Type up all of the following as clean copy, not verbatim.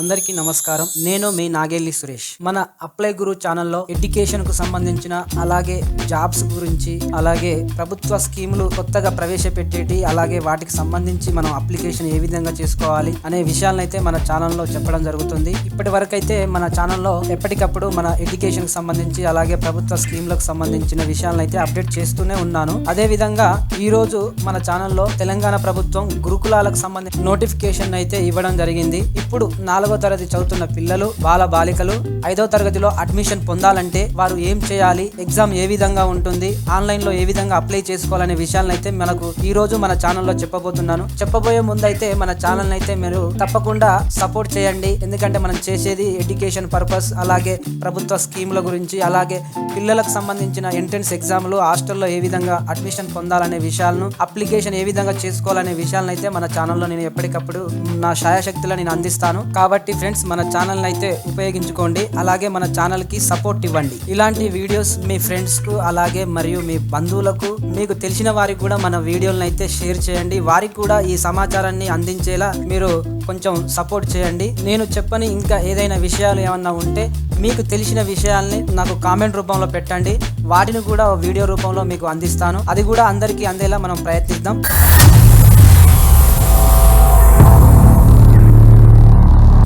అందరికీ నమస్కారం. నేను మీ నాగేలి సురేష్. మన అప్లై గురు ఛానల్లో ఎడ్యుకేషన్ కు సంబంధించిన అలాగే జాబ్స్ గురించి అలాగే ప్రభుత్వ స్కీములు కొత్తగా ప్రవేశపెట్టేటి అలాగే వాటికి సంబంధించి మనం అప్లికేషన్ ఏ విధంగా చేసుకోవాలి అనే విషయాలనైతే మన ఛానల్లో చెప్పడం జరుగుతుంది. ఇప్పటి వరకు అయితే మన ఛానల్లో ఎప్పటికప్పుడు మన ఎడ్యుకేషన్ కు సంబంధించి అలాగే ప్రభుత్వ స్కీములకు సంబంధించిన విషయాలనైతే అప్డేట్ చేస్తూనే ఉన్నాను. అదే విధంగా ఈ రోజు మన ఛానల్లో తెలంగాణ ప్రభుత్వం గురుకులాలకు సంబంధించిన నోటిఫికేషన్ అయితే ఇవ్వడం జరిగింది. ఇప్పుడు 4వ తరగతి చదువుతున్న పిల్లలు బాలికలు 5వ తరగతిలో అడ్మిషన్ పొందాలంటే వారు ఏం చేయాలి, ఎగ్జామ్ ఏ విధంగా ఉంటుంది, ఆన్లైన్ లో ఏ విధంగా అప్లై చేసుకోవాలనే విషయాలను అయితే మనకు ఈ రోజు మన ఛానల్లో చెప్పబోతున్నాను. చెప్పబోయే ముందు అయితే మన ఛానల్ అయితే మీరు తప్పకుండా సపోర్ట్ చేయండి. ఎందుకంటే మనం చేసేది ఎడ్యుకేషన్ పర్పస్ అలాగే ప్రభుత్వ స్కీముల గురించి అలాగే పిల్లలకు సంబంధించిన ఎంట్రన్స్ ఎగ్జామ్లు హాస్టల్లో ఏ విధంగా అడ్మిషన్ పొందాలనే విషయాలను అప్లికేషన్ ఏ విధంగా చేసుకోవాలనే విషయాలను అయితే మన ఛానల్లో నేను ఎప్పటికప్పుడు నా శాయశక్తులను నేను అందిస్తాను. కాబట్టి ఫ్రెండ్స్ మన ఛానల్ అయితే ఉపయోగించుకోండి. అలాగే మన ఛానల్ కి సపోర్ట్ ఇవ్వండి. ఇలాంటి వీడియోస్ మీ ఫ్రెండ్స్ కు అలాగే మరియు మీ బంధువులకు మీకు తెలిసిన వారికి కూడా మన వీడియోలను అయితే షేర్ చేయండి. వారికి కూడా ఈ సమాచారాన్ని అందించేలా మీరు కొంచెం సపోర్ట్ చేయండి. నేను చెప్పని ఇంకా ఏదైనా విషయాలు ఏమన్నా ఉంటే మీకు తెలిసిన విషయాల్ని నాకు కామెంట్ రూపంలో పెట్టండి. వాటిని కూడా వీడియో రూపంలో మీకు అందిస్తాను. అది కూడా అందరికీ అందేలా మనం ప్రయత్నిద్దాం.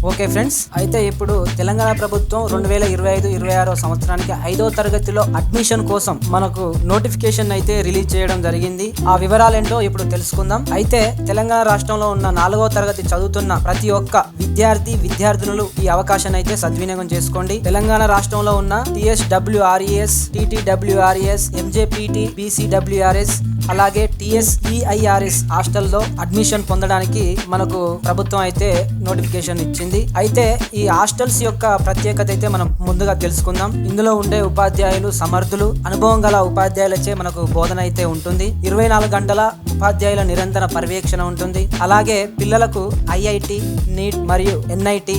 ఓకే ఫ్రెండ్స్, అయితే ఇప్పుడు తెలంగాణ ప్రభుత్వం 2025-26 సంవత్సరానికి 5వ తరగతిలో అడ్మిషన్ కోసం మనకు నోటిఫికేషన్ అయితే రిలీజ్ చేయడం జరిగింది. ఆ వివరాలేంటో ఇప్పుడు తెలుసుకుందాం. అయితే తెలంగాణ రాష్ట్రంలో ఉన్న 4వ తరగతి చదువుతున్న ప్రతి ఒక్క విద్యార్థినులు ఈ అవకాశాన్ని అయితే సద్వినియోగం చేసుకోండి. తెలంగాణ రాష్ట్రంలో ఉన్న TSWRES, TTWRES, MJPT, BCWRS అలాగే TSEIRS హాస్టల్లో అడ్మిషన్ పొందడానికి మనకు ప్రభుత్వం అయితే నోటిఫికేషన్ ఇచ్చింది. అయితే ఈ హాస్టల్స్ యొక్క ప్రత్యేకత అయితే మనం ముందుగా తెలుసుకుందాం. ఇందులో ఉండే ఉపాధ్యాయులు సమర్థులు, అనుభవం గల ఉపాధ్యాయులచే మనకు బోధన అయితే ఉంటుంది. 24 గంటల ఉపాధ్యాయుల నిరంతర పర్యవేక్షణ ఉంటుంది. అలాగే పిల్లలకు IIT, NEET మరియు NIT,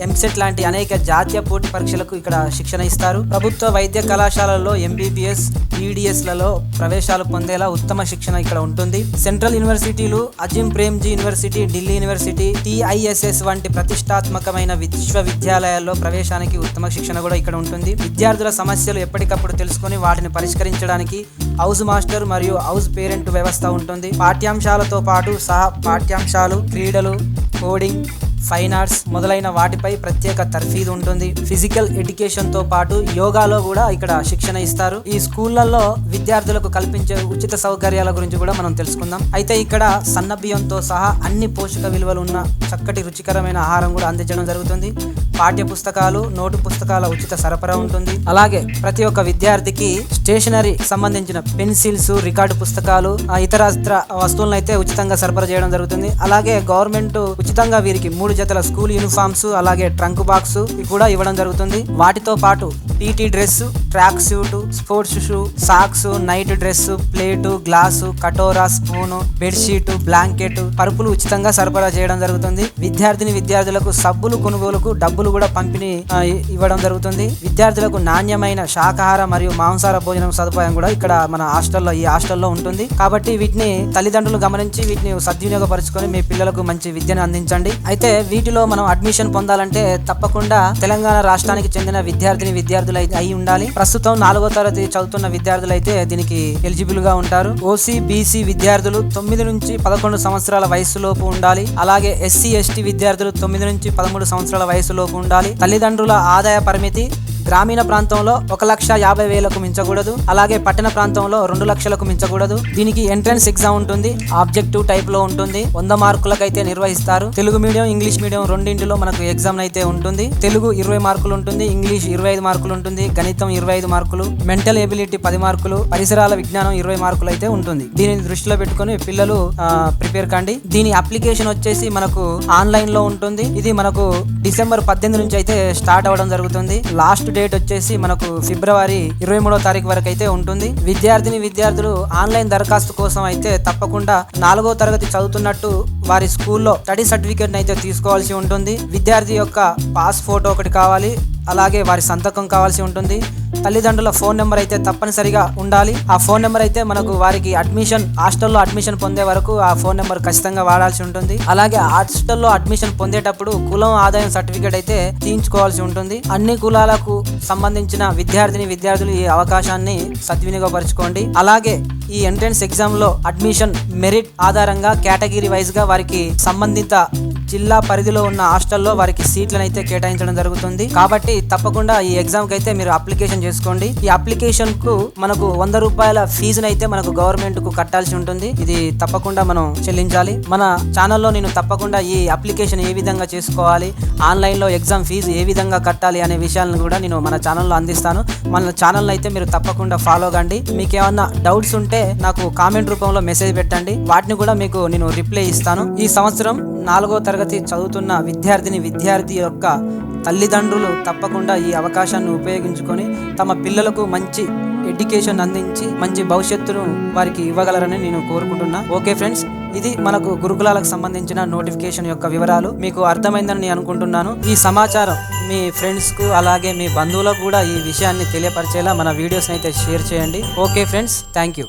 MSET లాంటి అనేక జాతీయ పోటీ పరీక్షలకు ఇక్కడ శిక్షణ ఇస్తారు. ప్రభుత్వ వైద్య కళాశాలల్లో MBBS, BDS లలో ప్రవేశాలు పొందేలా ఉత్తమ శిక్షణ ఇక్కడ ఉంటుంది. సెంట్రల్ యూనివర్సిటీలు, Azim Premji university, Delhi university, TISS వంటి ప్రతిష్టాత్మకమైన విశ్వవిద్యాలయాల్లో ప్రవేశానికి ఉత్తమ శిక్షణ కూడా ఇక్కడ ఉంటుంది. విద్యార్థుల సమస్యలు ఎప్పటికప్పుడు తెలుసుకొని వాటిని పరిష్కరించడానికి హౌస్ మాస్టర్ మరియు హౌస్ పేరెంట్ వ్యవస్థ ఉంటుంది. పాఠ్యాంశాలతో పాటు సహా పాఠ్యాంశాలు, క్రీడలు, కోడింగ్, ఫైన్ ఆర్ట్స్ మొదలైన వాటిపై ప్రత్యేక తర్ఫీదు ఉంటుంది. ఫిజికల్ ఎడ్యుకేషన్ తో పాటు యోగాలో కూడా ఇక్కడ శిక్షణ ఇస్తారు. ఈ స్కూళ్లలో విద్యార్థులకు కల్పించే ఉచిత సౌకర్యాల గురించి కూడా మనం తెలుసుకుందాం. అయితే ఇక్కడ సన్నబియ్యంతో సహా అన్ని పోషక విలువలు ఉన్న చక్కటి రుచికరమైన ఆహారం కూడా అందించడం జరుగుతుంది. పాఠ్య పుస్తకాలు, నోటు పుస్తకాల ఉచిత సరఫరా ఉంటుంది. అలాగే ప్రతి ఒక్క విద్యార్థికి స్టేషనరీ సంబంధించిన పెన్సిల్స్, రికార్డు పుస్తకాలు, ఇతర వస్తువులను అయితే ఉచితంగా సరఫరా చేయడం జరుగుతుంది. అలాగే గవర్నమెంట్ ఉచితంగా వీరికి 3 జతల స్కూల్ యూనిఫామ్స్ అలాగే ట్రంక్ బాక్స్ కూడా ఇవ్వడం జరుగుతుంది. వాటితో పాటు PT dress, track suit, sports shoe, socks, night dress, plate, glass, కటోరా, స్పూను, బెడ్షీట్, బ్లాంకెట్, పరుపులు ఉచితంగా సరఫరా చేయడం జరుగుతుంది. విద్యార్థులకు సబ్బులు కొనుగోలుకు డబ్బులు కూడా పంపిణీ ఇవ్వడం జరుగుతుంది. విద్యార్థులకు నాణ్యమైన శాకాహార మరియు మాంసాహార భోజనం సదుపాయం కూడా ఇక్కడ మన ఈ హాస్టల్లో ఉంటుంది. కాబట్టి వీటిని తల్లిదండ్రులు గమనించి వీటిని సద్వినియోగపరుచుకొని మీ పిల్లలకు మంచి విద్యను అందించండి. అయితే వీటిలో మనం అడ్మిషన్ పొందాలంటే తప్పకుండా తెలంగాణ రాష్ట్రానికి చెందిన విద్యార్థులు అయి ఉండాలి. ప్రస్తుతం 4వ తరగతి చదువుతున్న విద్యార్థులు అయితే దీనికి ఎలిజిబుల్ గా ఉంటారు. OC, BC విద్యార్థులు 9 నుంచి 11 సంవత్సరాల వయసులోపు ఉండాలి. అలాగే SC, ST విద్యార్థులు 9 నుంచి 13 సంవత్సరాల వయసులోపు ఉండాలి. తల్లిదండ్రుల ఆదాయ పరిమితి గ్రామీణ ప్రాంతంలో 1,50,000కు మించకూడదు. అలాగే పట్టణ ప్రాంతంలో 2 లక్షలకు మించకూడదు. దీనికి ఎంట్రన్స్ ఎగ్జామ్ ఉంటుంది. ఆబ్జెక్టివ్ టైప్ లో ఉంటుంది. 100 మార్కులకైతే నిర్వహిస్తారు. తెలుగు మీడియం, ఇంగ్లీష్ మీడియం రెండింటిలో మనకు ఎగ్జామ్ అయితే ఉంటుంది. తెలుగు 20 మార్కులు ఉంటుంది, ఇంగ్లీష్ 25 మార్కులు ఉంటుంది, గణితం 25 మార్కులు, మెంటల్ ఎబిలిటీ 10 మార్కులు, పరిసరాల విజ్ఞానం 20 మార్కులు అయితే ఉంటుంది. దీనిని దృష్టిలో పెట్టుకుని పిల్లలు ప్రిపేర్ కండి. దీని అప్లికేషన్ వచ్చేసి మనకు ఆన్లైన్ లో ఉంటుంది. ఇది మనకు డిసెంబర్ 18 నుంచి అయితే స్టార్ట్ అవ్వడం జరుగుతుంది. లాస్ట్ డేట్ వచ్చేసి మనకు ఫిబ్రవరి 23వ తారీఖు వరకు అయితే ఉంటుంది. విద్యార్థులు ఆన్లైన్ దరఖాస్తు కోసం అయితే తప్పకుండా 4వ తరగతి చదువుతున్నట్టు వారి స్కూల్లో స్టడీ సర్టిఫికేట్ అయితే తీసుకోవాల్సి ఉంటుంది. విద్యార్థి యొక్క పాస్ ఫోటో ఒకటి కావాలి. అలాగే వారి సంతకం కావాల్సి ఉంటుంది. తల్లిదండ్రుల ఫోన్ నెంబర్ అయితే తప్పనిసరిగా ఉండాలి. ఆ ఫోన్ నెంబర్ అయితే మనకు వారికి హాస్టల్లో అడ్మిషన్ పొందే వరకు ఆ ఫోన్ నెంబర్ ఖచ్చితంగా వాడాల్సి ఉంటుంది. అలాగే హాస్టల్లో అడ్మిషన్ పొందేటప్పుడు కులం ఆదాయం సర్టిఫికేట్ అయితే తీయించుకోవాల్సి ఉంటుంది. అన్ని కులాలకు సంబంధించిన విద్యార్థులు ఈ అవకాశాన్ని సద్వినియోగపరచుకోండి. అలాగే ఈ ఎంట్రన్స్ ఎగ్జామ్ లో అడ్మిషన్ మెరిట్ ఆధారంగా కేటగిరీ వైజ్ గా వారికి సంబంధిత జిల్లా పరిధిలో ఉన్న హాస్టల్లో వారికి సీట్లను అయితే కేటాయించడం జరుగుతుంది. కాబట్టి తప్పకుండా ఈ ఎగ్జామ్ కి అయితే మీరు అప్లికేషన్ చేసుకోండి. ఈ అప్లికేషన్ కు మనకు 100 రూపాయల ఫీజును అయితే మనకు గవర్నమెంట్ కు కట్టాల్సి ఉంటుంది. ఇది తప్పకుండా మనం చెల్లించాలి. మన ఛానల్లో నేను తప్పకుండా ఈ అప్లికేషన్ ఏ విధంగా చేసుకోవాలి, ఆన్లైన్ లో ఎగ్జామ్ ఫీజు ఏ విధంగా కట్టాలి అనే విషయాలను కూడా నేను మన ఛానల్లో అందిస్తాను. మన ఛానల్ అయితే మీరు తప్పకుండా ఫాలో కండి. మీకు ఏమన్నా డౌట్స్ ఉంటే నాకు కామెంట్ రూపంలో మెసేజ్ పెట్టండి. వాటిని కూడా మీకు నేను రిప్లై ఇస్తాను. ఈ సంవత్సరం 4వ తరగతి చదువుతున్న విద్యార్థి యొక్క తల్లిదండ్రులు తప్పకుండా ఈ అవకాశాన్ని ఉపయోగించుకొని తమ పిల్లలకు మంచి ఎడ్యుకేషన్ అందించి మంచి భవిష్యత్తును వారికి ఇవ్వగలరని నేను కోరుకుంటున్నా. ఓకే ఫ్రెండ్స్, ఇది మనకు గురుకులాలకు సంబంధించిన నోటిఫికేషన్ యొక్క వివరాలు. మీకు అర్థమైందని నేను అనుకుంటున్నాను. ఈ సమాచారం మీ ఫ్రెండ్స్ కు అలాగే మీ బంధువులకు కూడా ఈ విషయాన్ని తెలియపరిచేలా మన వీడియోస్ అయితే షేర్ చేయండి. Okay friends, thank you.